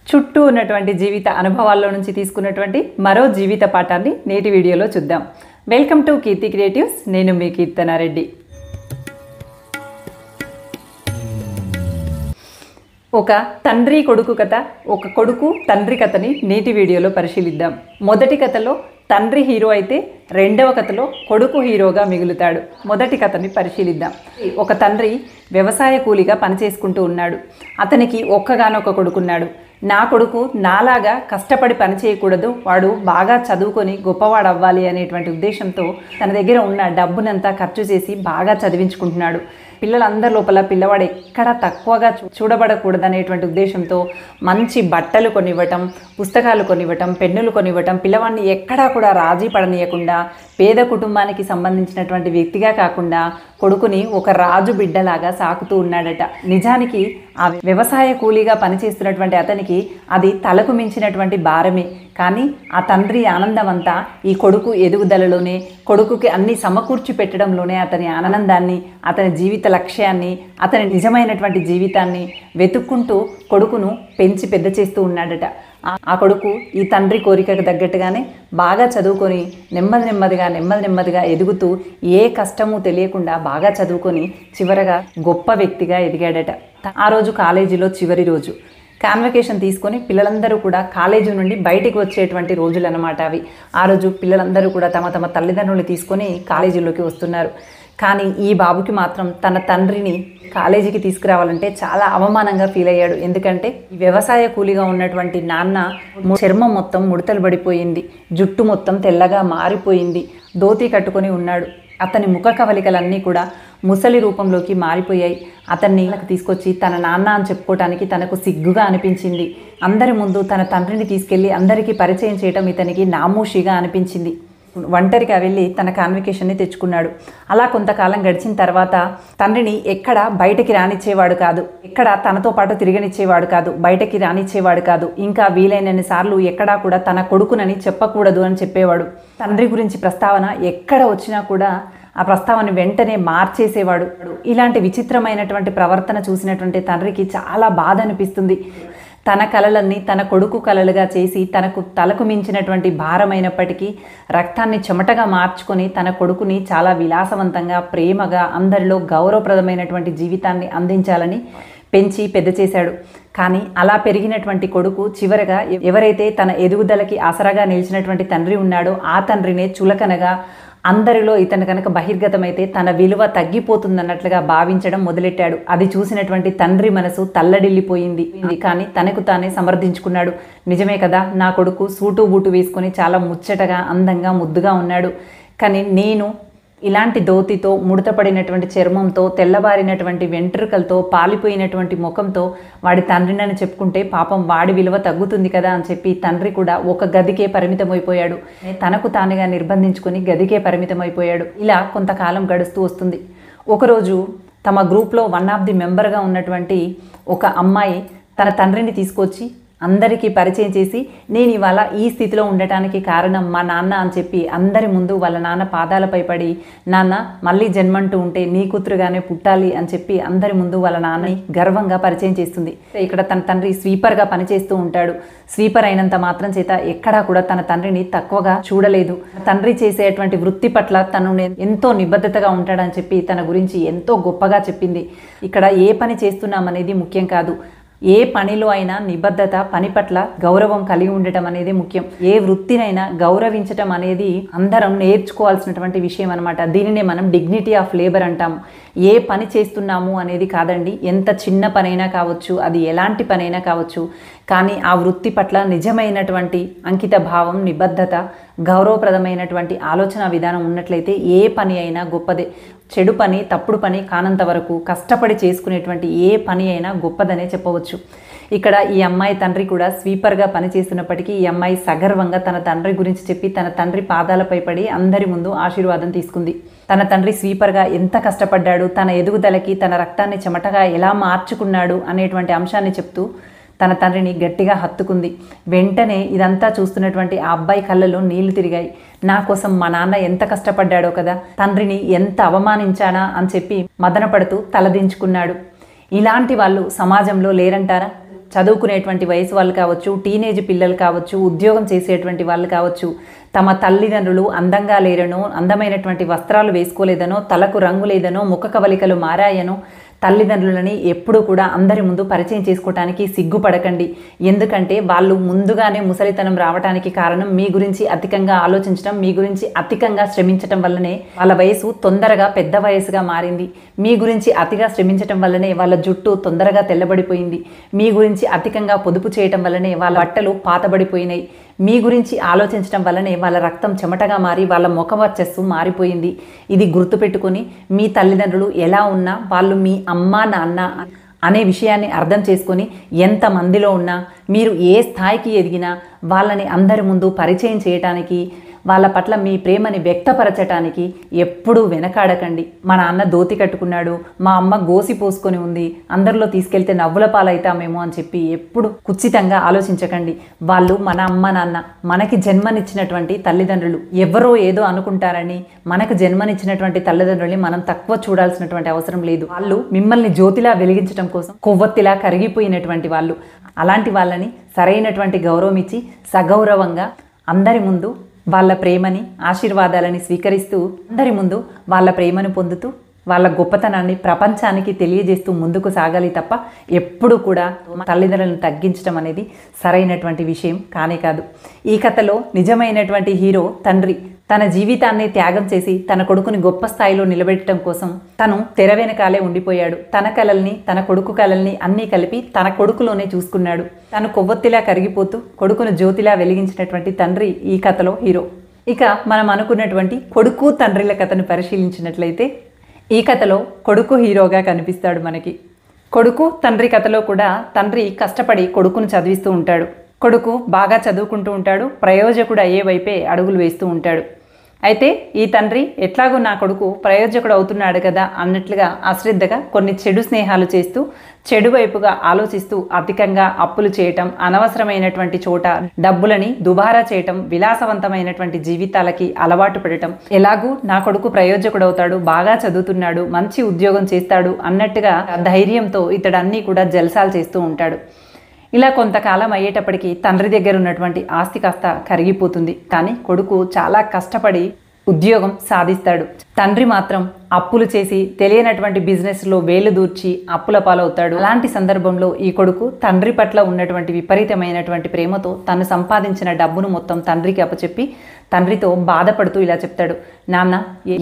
చుట్టూ ఉన్నటువంటి జీవిత అనుభవాల్లో నుంచి తీసుకున్నటువంటి మరో జీవిత పాఠాన్ని నేటి వీడియోలో చూద్దాం. Welcome to Keerthi Creatives. నేను మీ కీర్తనారెడ్డి. ఒక తండ్రి కొడుకు కథ, ఒక కొడుకు తండ్రి కథని నేటి వీడియోలో పరిశీలిద్దాం. మొదటి కథలో తండ్రి హీరో అయితే రెండవ కథలో కొడుకు హీరోగా మిగులుతాడు. మొదటి కథని పరిశీలిద్దాం. ఒక తండ్రి వ్యవసాయ కూలీగా పనిచేసుకుంటూ ఉన్నాడు. అతనికి ఒక్కగానొక్క కొడుకున్నాడు. నా కొడుకు నాలాగా కష్టపడి పని చేయకూడదు, వాడు బాగా చదువుకొని గొప్పవాడు అవ్వాలి అనేటువంటి ఉద్దేశంతో తన దగ్గర ఉన్న డబ్బునంతా ఖర్చు చేసి బాగా చదివించుకుంటున్నాడు. పిల్లలందరి లోపల పిల్లవాడు ఎక్కడ తక్కువగా చూడబడకూడదు అనేటువంటి ఉద్దేశంతో మంచి బట్టలు కొనివ్వటం, పుస్తకాలు కొనివ్వటం, పెన్నులు కొనివ్వటం, పిల్లవాడిని ఎక్కడా కూడా రాజీ పడనీయకుండా పేద కుటుంబానికి సంబంధించినటువంటి వ్యక్తిగా కాకుండా కొడుకుని ఒక రాజు బిడ్డలాగా సాకుతూ ఉన్నాడట. నిజానికి ఆ వ్యవసాయ కూలీగా పనిచేస్తున్నటువంటి అతనికి అది తలకు మించినటువంటి భారమే. కానీ ఆ తండ్రి ఆనందం అంతా ఈ కొడుకు ఎదుగుదలలోనే, కొడుకుకి అన్ని సమకూర్చి పెట్టడంలోనే అతని ఆనందాన్ని, అతని జీవిత లక్ష్యాన్ని, అతని నిజమైనటువంటి జీవితాన్ని వెతుక్కుంటూ కొడుకును పెంచి పెద్ద చేస్తూ ఉన్నాడట. ఆ కొడుకు ఈ తండ్రి కోరికకు తగ్గట్టుగానే బాగా చదువుకొని నెమ్మదిగా ఎదుగుతూ ఏ కష్టము తెలియకుండా బాగా చదువుకొని చివరగా గొప్ప వ్యక్తిగా ఎదిగాడట. ఆ రోజు కాలేజీలో చివరి రోజు. కాన్వకేషన్ తీసుకొని పిల్లలందరూ కూడా కాలేజీ నుండి బయటికి వచ్చేటువంటి రోజులు అన్నమాట అవి. ఆ రోజు పిల్లలందరూ కూడా తమ తమ తల్లిదండ్రులు తీసుకొని కాలేజీలోకి వస్తున్నారు. కానీ ఈ బాబుకి మాత్రం తన తండ్రిని కాలేజీకి తీసుకురావాలంటే చాలా అవమానంగా ఫీల్ అయ్యాడు. ఎందుకంటే వ్యవసాయ కూలీగా ఉన్నటువంటి నాన్న చర్మం మొత్తం ముడతలు పడిపోయింది, జుట్టు మొత్తం తెల్లగా మారిపోయింది, ధోతి కట్టుకొని ఉన్నాడు. అతని ముఖ కవలికలన్నీ కూడా ముసలి రూపంలోకి మారిపోయాయి. అతన్ని తీసుకొచ్చి తన నాన్న అని చెప్పుకోవటానికి తనకు సిగ్గుగా అనిపించింది. అందరి ముందు తన తండ్రిని తీసుకెళ్ళి అందరికీ పరిచయం చేయటం ఇతనికి నామూషిగా అనిపించింది. ఒంటరిగా వెళ్ళి తన కాన్వికేషన్ని తెచ్చుకున్నాడు. అలా కొంతకాలం గడిచిన తర్వాత తండ్రిని ఎక్కడ బయటకి రానిచ్చేవాడు కాదు, ఎక్కడ తనతో పాటు తిరగనిచ్చేవాడు కాదు, బయటకి రానిచ్చేవాడు కాదు. ఇంకా వీలైనన్ని సార్లు ఎక్కడా కూడా తన కొడుకునని చెప్పకూడదు అని చెప్పేవాడు. తండ్రి గురించి ప్రస్తావన ఎక్కడ వచ్చినా కూడా ఆ ప్రస్తావన వెంటనే మార్చేసేవాడు. ఇలాంటి విచిత్రమైనటువంటి ప్రవర్తన చూసినటువంటి తండ్రికి చాలా బాధ అనిపిస్తుంది. తన కలలన్నీ తన కొడుకు కలలుగా చేసి తలకు మించినటువంటి భారమైనప్పటికీ రక్తాన్ని చెమటగా మార్చుకొని తన కొడుకుని చాలా విలాసవంతంగా, ప్రేమగా, అందరిలో గౌరవప్రదమైనటువంటి జీవితాన్ని అందించాలని పెంచి పెద్ద చేశాడు. కానీ అలా పెరిగినటువంటి కొడుకు చివరగా ఎవరైతే తన ఎదుగుదలకి ఆసరాగా నిలిచినటువంటి తండ్రి ఉన్నాడో ఆ తండ్రినే చులకనగా, అందరిలో ఇతను కనుక బహిర్గతమైతే తన విలువ తగ్గిపోతుందన్నట్లుగా భావించడం మొదలెట్టాడు. అది చూసినటువంటి తండ్రి మనసు తల్లడిల్లిపోయింది. కానీ తనకు తానే సమర్థించుకున్నాడు. నిజమే కదా, నా కొడుకు సూటు బూటు వేసుకొని చాలా ముచ్చటగా, అందంగా, ముద్దుగా ఉన్నాడు. కానీ నేను ఇలాంటి ధోతితో, ముడతపడినటువంటి చర్మంతో, తెల్లబారినటువంటి వెంట్రుకలతో, పాలిపోయినటువంటి ముఖంతో వాడి తండ్రినని చెప్పుకుంటే పాపం వాడి విలువ తగ్గుతుంది కదా అని చెప్పి తండ్రి కూడా ఒక గదికే పరిమితమైపోయాడు. తనకు తానుగా నిర్బంధించుకొని గదికే పరిమితమైపోయాడు. ఇలా కొంతకాలం గడుస్తూ వస్తుంది. ఒకరోజు తమ గ్రూప్లో వన్ ఆఫ్ ది మెంబర్గా ఉన్నటువంటి ఒక అమ్మాయి తన తండ్రిని తీసుకొచ్చి అందరికీ పరిచయం చేసి, నేను ఇవాళ ఈ స్థితిలో ఉండటానికి కారణం మా నాన్న అని చెప్పి అందరి ముందు వాళ్ళ నాన్న పాదాలపై పడి, నాన్న మళ్ళీ జన్మంటూ ఉంటే నీ కూతురుగానే పుట్టాలి అని చెప్పి అందరి ముందు వాళ్ళ నాన్నని గర్వంగా పరిచయం చేస్తుంది. ఇక్కడ తన తండ్రి స్వీపర్గా పనిచేస్తూ ఉంటాడు. స్వీపర్ అయినంత మాత్రం చేత ఎక్కడా కూడా తన తండ్రిని తక్కువగా చూడలేదు. తండ్రి చేసేటువంటి వృత్తి పట్ల తను ఎంతో నిబద్ధతగా ఉంటాడని చెప్పి తన గురించి ఎంతో గొప్పగా చెప్పింది. ఇక్కడ ఏ పని చేస్తున్నామనేది ముఖ్యం కాదు, ఏ పనిలో అయినా నిబద్ధత, పని పట్ల గౌరవం కలిగి ఉండటం అనేది ముఖ్యం. ఏ వృత్తినైనా గౌరవించటం అనేది అందరం నేర్చుకోవాల్సినటువంటి విషయం అనమాట. దీనినే మనం డిగ్నిటీ ఆఫ్ లేబర్ అంటాము. ఏ పని చేస్తున్నాము అనేది కాదండి, ఎంత చిన్న పనైనా కావచ్చు, అది ఎలాంటి పనైనా కావచ్చు, కానీ ఆ వృత్తి పట్ల నిజమైనటువంటి అంకిత భావం, నిబద్ధత, గౌరవప్రదమైనటువంటి ఆలోచన విధానం ఉన్నట్లయితే ఏ పని అయినా గొప్పదే. చెడు పని, తప్పుడు పని కానంత వరకు కష్టపడి చేసుకునేటువంటి ఏ పని అయినా గొప్పదనే చెప్పవచ్చు. ఇక్కడ ఈ అమ్మాయి తండ్రి కూడా స్వీపర్గా పనిచేస్తున్నప్పటికీ ఈ అమ్మాయి సగర్వంగా తన తండ్రి గురించి చెప్పి తన తండ్రి పాదాలపై పడి అందరి ముందు ఆశీర్వాదం తీసుకుంది. తన తండ్రి స్వీపర్గా ఎంత కష్టపడ్డాడు, తన ఎదుగుదలకి తన రక్తాన్ని చెమటగా ఎలా మార్చుకున్నాడు అనేటువంటి అంశాన్ని చెప్తూ తన తండ్రిని గట్టిగా హత్తుకుంది. వెంటనే ఇదంతా చూస్తున్నటువంటి ఆ అబ్బాయి కళ్ళలో నీళ్లు తిరిగాయి. నా కోసం మా నాన్న ఎంత కష్టపడ్డాడో కదా, తండ్రిని ఎంత అవమానించానా అని చెప్పి మదనపడుతూ తలదించుకున్నాడు. ఇలాంటి వాళ్ళు సమాజంలో లేరంటారా? చదువుకునేటువంటి వయసు వాళ్ళు కావచ్చు, టీనేజ్ పిల్లలు కావచ్చు, ఉద్యోగం చేసేటువంటి వాళ్ళు కావచ్చు, తమ తల్లిదండ్రులు అందంగా లేరనో, అందమైనటువంటి వస్త్రాలు వేసుకోలేదనో, తలకు రంగు లేదనో, ముఖ కవలికలు మారాయనో తల్లిదండ్రులని ఎప్పుడూ కూడా అందరి ముందు పరిచయం చేసుకోవటానికి సిగ్గుపడకండి. ఎందుకంటే వాళ్ళు ముందుగానే ముసలితనం రావడానికి కారణం మీ గురించి అధికంగా ఆలోచించడం, మీ గురించి అధికంగా శ్రమించటం వల్లనే వాళ్ళ వయసు తొందరగా పెద్ద వయసుగా మారింది. మీ గురించి అతిగా శ్రమించటం వల్లనే వాళ్ళ జుట్టు తొందరగా తెల్లబడిపోయింది. మీ గురించి అధికంగా పొదుపు చేయటం వల్లనే వాళ్ళ బట్టలు పాతబడిపోయినాయి. మీ గురించి ఆలోచించడం వల్లనే వాళ్ళ రక్తం చెమటగా మారి వాళ్ళ ముఖ వర్చస్సు మారిపోయింది. ఇది గుర్తుపెట్టుకొని మీ తల్లిదండ్రులు ఎలా ఉన్నా వాళ్ళు మీ అమ్మ నాన్న అనే విషయాన్ని అర్థం చేసుకొని ఎంతమందిలో ఉన్నా మీరు ఏ స్థాయికి ఎదిగినా వాళ్ళని అందరి ముందు పరిచయం చేయటానికి, వాళ్ళ పట్ల మీ ప్రేమని వ్యక్తపరచటానికి ఎప్పుడూ వెనకాడకండి. మా నాన్న ధోతి కట్టుకున్నాడు, మా అమ్మ గోసి పోసుకొని ఉంది, అందరిలో తీసుకెళ్తే నవ్వుల పాలవుతామేమో అని చెప్పి ఎప్పుడు కుచితంగా ఆలోచించకండి. వాళ్ళు మన అమ్మ నాన్న, మనకి జన్మనిచ్చినటువంటి తల్లిదండ్రులు. ఎవరో ఏదో అనుకుంటారని మనకు జన్మనిచ్చినటువంటి తల్లిదండ్రుల్ని మనం తక్కువ చూడాల్సినటువంటి అవసరం లేదు. వాళ్ళు మిమ్మల్ని జ్యోతిలా వెలిగించడం కోసం కొవ్వొత్తిలా కరిగిపోయినటువంటి వాళ్ళు. అలాంటి వాళ్ళని సరైనటువంటి గౌరవం ఇచ్చి సగౌరవంగా అందరి ముందు వాళ్ళ ప్రేమని, ఆశీర్వాదాలని స్వీకరిస్తూ అందరి ముందు వాళ్ళ ప్రేమను పొందుతూ వాళ్ళ గొప్పతనాన్ని ప్రపంచానికి తెలియజేస్తూ ముందుకు సాగాలి తప్ప ఎప్పుడు కూడా తల్లిదండ్రులను తగ్గించడం అనేది సరైనటువంటి విషయం కానే కాదు. ఈ కథలో నిజమైనటువంటి హీరో తండ్రి తన జీవితాన్ని త్యాగం చేసి తన కొడుకుని గొప్ప స్థాయిలో నిలబెట్టడం కోసం తను తెర వెనకాలే ఉండిపోయాడు. తన కలల్ని, తన కొడుకు కలల్ని అన్నీ కలిపి తన కొడుకులోనే చూసుకున్నాడు. తను కొవ్వొత్తిలా కరిగిపోతూ కొడుకును జ్యోతిలా వెలిగించినటువంటి తండ్రి ఈ కథలో హీరో. ఇక మనం అనుకున్నటువంటి కొడుకు తండ్రిల కథను పరిశీలించినట్లయితే ఈ కథలో కొడుకు హీరోగా కనిపిస్తాడు మనకి. కొడుకు తండ్రి కథలో కూడా తండ్రి కష్టపడి కొడుకును చదివిస్తూ ఉంటాడు. కొడుకు బాగా చదువుకుంటూ ఉంటాడు, ప్రయోజకుడు అయ్యే వైపే అడుగులు వేస్తూ ఉంటాడు. అయితే ఈ తండ్రి ఎట్లాగో నా కొడుకు ప్రయోజకుడు అవుతున్నాడు కదా అన్నట్లుగా అశ్రద్ధగా కొన్ని చెడు స్నేహాలు చేస్తూ, చెడు వైపుగా ఆలోచిస్తూ అధికంగా అప్పులు చేయటం, అనవసరమైనటువంటి చోట డబ్బులని దుబారా చేయటం, విలాసవంతమైనటువంటి జీవితాలకి అలవాటు పడటం, ఎలాగూ నా కొడుకు ప్రయోజకుడు అవుతాడు, బాగా చదువుతున్నాడు, మంచి ఉద్యోగం చేస్తాడు అన్నట్టుగా ధైర్యంతో ఇతడు అన్నీ కూడా జల్సాలు చేస్తూ ఉంటాడు. ఇలా కొంతకాలం అయ్యేటప్పటికి తండ్రి దగ్గర ఉన్నటువంటి ఆస్తి కాస్త కరిగిపోతుంది. కానీ కొడుకు చాలా కష్టపడి ఉద్యోగం సాధిస్తాడు. తండ్రి మాత్రం అప్పులు చేసి తెలియనటువంటి బిజినెస్లో వేలు దూర్చి అప్పుల పాలవుతాడు. అలాంటి సందర్భంలో ఈ కొడుకు తండ్రి పట్ల ఉన్నటువంటి విపరీతమైనటువంటి ప్రేమతో తను సంపాదించిన డబ్బును మొత్తం తండ్రికి అప్పచెప్పి తండ్రితో బాధపడుతూ ఇలా చెప్తాడు, నాన్న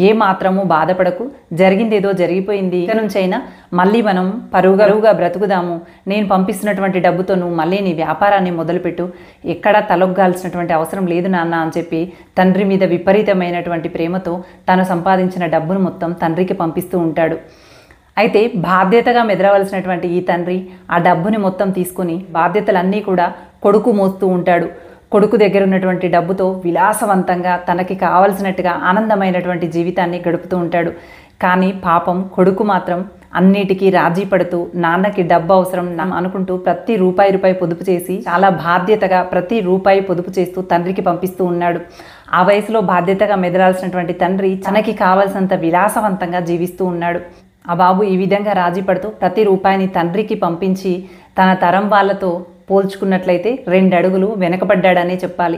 ఏ మాత్రము బాధపడకు, జరిగిందేదో జరిగిపోయింది, ఇక నుంచైనా మళ్ళీ మనం పరుగుగా బ్రతుకుదాము, నేను పంపిస్తున్నటువంటి డబ్బుతో నువ్వు మళ్ళీ నీ వ్యాపారాన్ని మొదలుపెట్టు, ఎక్కడా తలొగ్గాల్సినటువంటి అవసరం లేదు నాన్న అని చెప్పి తండ్రి మీద విపరీతమైనటువంటి ప్రేమతో తను సంపాదించిన డబ్బును మొత్తం తండ్రికి పంపిస్తూ ఉంటాడు. అయితే బాధ్యతగా మెదలవలసినటువంటి ఈ తండ్రి ఆ డబ్బుని మొత్తం తీసుకుని బాధ్యతలన్నీ కూడా కొడుకు మోస్తూ ఉంటాడు. కొడుకు దగ్గర ఉన్నటువంటి డబ్బుతో విలాసవంతంగా తనకి కావలసినట్టుగా ఆనందమైనటువంటి జీవితాన్ని గడుపుతూ ఉంటాడు. కానీ పాపం కొడుకు మాత్రం అన్నిటికీ రాజీ పడుతూ నాన్నకి డబ్బు అవసరం అనుకుంటూ ప్రతి రూపాయి పొదుపు చేసి చాలా బాధ్యతగా ప్రతి రూపాయి పొదుపు చేస్తూ తండ్రికి పంపిస్తూ ఉన్నాడు. ఆ వయసులో బాధ్యతగా మెదలాల్సినటువంటి తండ్రి తనకి కావలసినంత విలాసవంతంగా జీవిస్తూ ఉన్నాడు. ఆ బాబు ఈ విధంగా రాజీ పడుతూ ప్రతి రూపాయిని తండ్రికి పంపించి తన తరం వాళ్ళతో పోల్చుకున్నట్లయితే 2 అడుగులు వెనకబడ్డాడనే చెప్పాలి.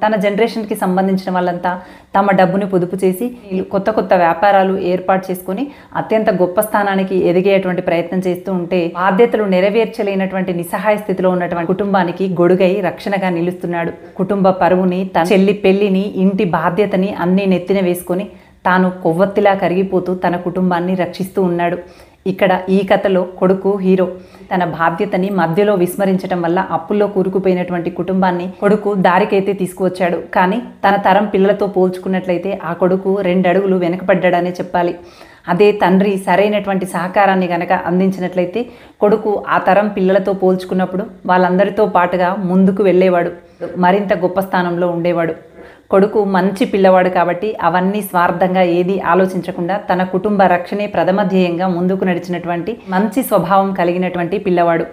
తన జనరేషన్కి సంబంధించిన వాళ్ళంతా తమ డబ్బుని పొదుపు చేసి కొత్త వ్యాపారాలు ఏర్పాటు చేసుకొని అత్యంత గొప్ప స్థానానికి ఎదిగేటువంటి ప్రయత్నం చేస్తూ ఉంటే బాధ్యతలు నెరవేర్చలేనటువంటి నిస్సహాయ స్థితిలో ఉన్నటువంటి కుటుంబానికి గొడుగై రక్షణగా నిలుస్తున్నాడు. కుటుంబ పరువుని, తన చెల్లి పెళ్లిని, ఇంటి బాధ్యతని అన్నీ నెత్తిన వేసుకొని తాను కొవ్వొత్తిలా కరిగిపోతూ తన కుటుంబాన్ని రక్షిస్తూ ఉన్నాడు. ఇక్కడ ఈ కథలో కొడుకు హీరో. తన బాధ్యతని మధ్యలో విస్మరించడం వల్ల అప్పుల్లో కూరుకుపోయినటువంటి కుటుంబాన్ని కొడుకు దారికైతే తీసుకువచ్చాడు. కానీ తన తరం పిల్లలతో పోల్చుకున్నట్లయితే ఆ కొడుకు 2 అడుగులు వెనకబడ్డాడనే చెప్పాలి. అదే తండ్రి సరైనటువంటి సహకారాన్ని గనక అందించినట్లయితే కొడుకు ఆ తరం పిల్లలతో పోల్చుకున్నప్పుడు వాళ్ళందరితో పాటుగా ముందుకు వెళ్ళేవాడు, మరింత గొప్ప స్థానంలో ఉండేవాడు. కొడుకు మంచి పిల్లవాడు కాబట్టి అవన్నీ స్వార్థంగా ఏది ఆలోచించకుండా తన కుటుంబ రక్షణే ప్రథమ ధ్యేయంగా ముందుకు నడిచినటువంటి మంచి స్వభావం కలిగినటువంటి పిల్లవాడు.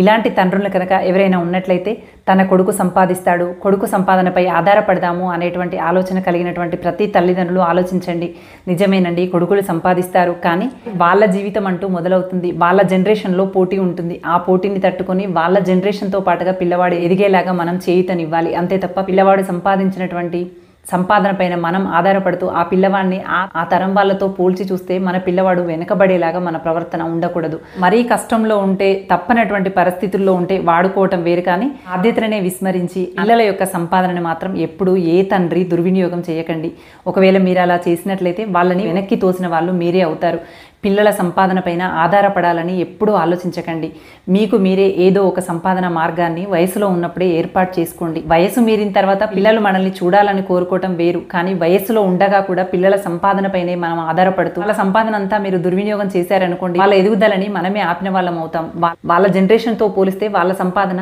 ఇలాంటి తండ్రులు కనుక ఎవరైనా ఉన్నట్లయితే తన కొడుకు సంపాదిస్తాడు, కొడుకు సంపాదనపై ఆధారపడదాము అనేటువంటి ఆలోచన కలిగినటువంటి ప్రతి తల్లిదండ్రులు ఆలోచించండి. నిజమేనండి, కొడుకులు సంపాదిస్తారు, కానీ వాళ్ళ జీవితం అంటూ మొదలవుతుంది. వాళ్ళ జనరేషన్లో పోటీ ఉంటుంది. ఆ పోటీని తట్టుకొని వాళ్ళ జనరేషన్తో పాటుగా పిల్లవాడు ఎదిగేలాగా మనం చేయుతనివ్వాలి. అంతే తప్ప పిల్లవాడు సంపాదించినటువంటి సంపాదన పైన మనం ఆధారపడుతూ ఆ పిల్లవాడిని ఆ తరం వాళ్ళతో పోల్చి చూస్తే మన పిల్లవాడు వెనకబడేలాగా మన ప్రవర్తన ఉండకూడదు. మరీ కష్టంలో ఉంటే, తప్పనటువంటి పరిస్థితుల్లో ఉంటే వాడుకోవటం వేరు, కానీ బాధ్యతలనే విస్మరించి పిల్లల యొక్క సంపాదనని మాత్రం ఎప్పుడూ ఏ తండ్రి దుర్వినియోగం చేయకండి. ఒకవేళ మీరు అలా చేసినట్లయితే వాళ్ళని వెనక్కి తోసిన వాళ్ళు మీరే అవుతారు. పిల్లల సంపాదన పైన ఆధారపడాలని ఎప్పుడూ ఆలోచించకండి. మీకు మీరే ఏదో ఒక సంపాదన మార్గాన్ని వయసులో ఉన్నప్పుడే ఏర్పాటు చేసుకోండి. వయసు మీరిన తర్వాత పిల్లలు మనల్ని చూడాలని కోరుకోవటం వేరు, కానీ వయసులో ఉండగా కూడా పిల్లల సంపాదన పైనే మనం ఆధారపడుతూ వాళ్ళ సంపాదన అంతా మీరు దుర్వినియోగం చేశారనుకోండి, వాళ్ళ ఎదుగుదలని మనమే ఆపిన వాళ్ళం అవుతాం. వాళ్ళ జనరేషన్తో పోలిస్తే వాళ్ళ సంపాదన,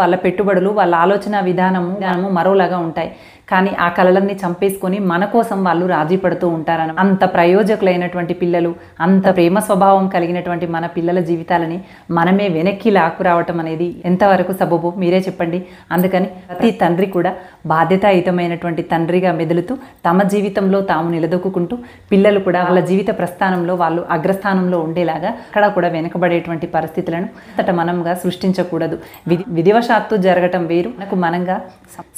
వాళ్ళ పెట్టుబడులు, వాళ్ళ ఆలోచన విధానము మరోలాగా ఉంటాయి. కానీ ఆ కళలన్నీ చంపేసుకొని మన కోసం వాళ్ళు రాజీ పడుతూ ఉంటారని. అంత ప్రయోజకులైనటువంటి పిల్లలు, అంత ప్రేమ స్వభావం కలిగినటువంటి మన పిల్లల జీవితాలని మనమే వెనక్కి లాక్కురావటం అనేది ఎంతవరకు సబబు మీరే చెప్పండి. అందుకని ప్రతి తండ్రి కూడా బాధ్యతాయుతమైనటువంటి తండ్రిగా మెదులుతూ తమ జీవితంలో తాము నిలదొక్కుంటూ, పిల్లలు కూడా వాళ్ళ జీవిత ప్రస్థానంలో వాళ్ళు అగ్రస్థానంలో ఉండేలాగా అక్కడ కూడా వెనకబడేటువంటి పరిస్థితులను అంతట మనంగా సృష్టించకూడదు. విధివశాత్తు జరగటం వేరు, మనకు మనంగా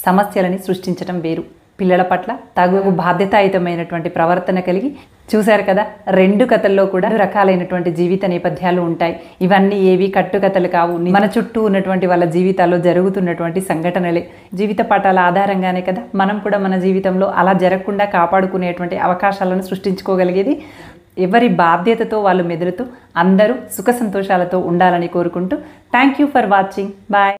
సమస్యలని సృష్టించటం వేరు. పిల్లల పట్ల తగు బాధ్యతాయుతమైనటువంటి ప్రవర్తన కలిగి, చూశారు కదా, 2 కథల్లో కూడా రకాలైనటువంటి జీవిత నేపథ్యాలు ఉంటాయి. ఇవన్నీ ఏవి కట్టుకథలు కావు, మన చుట్టూ ఉన్నటువంటి వాళ్ళ జీవితాల్లో జరుగుతున్నటువంటి సంఘటనలే. జీవిత పాఠాల ఆధారంగానే కదా మనం కూడా మన జీవితంలో అలా జరగకుండా కాపాడుకునేటువంటి అవకాశాలను సృష్టించుకోగలిగేది. ఎవరి బాధ్యతతో వాళ్ళు మెదులుతూ అందరూ సుఖ సంతోషాలతో ఉండాలని కోరుకుంటూ thank you for watching. Bye.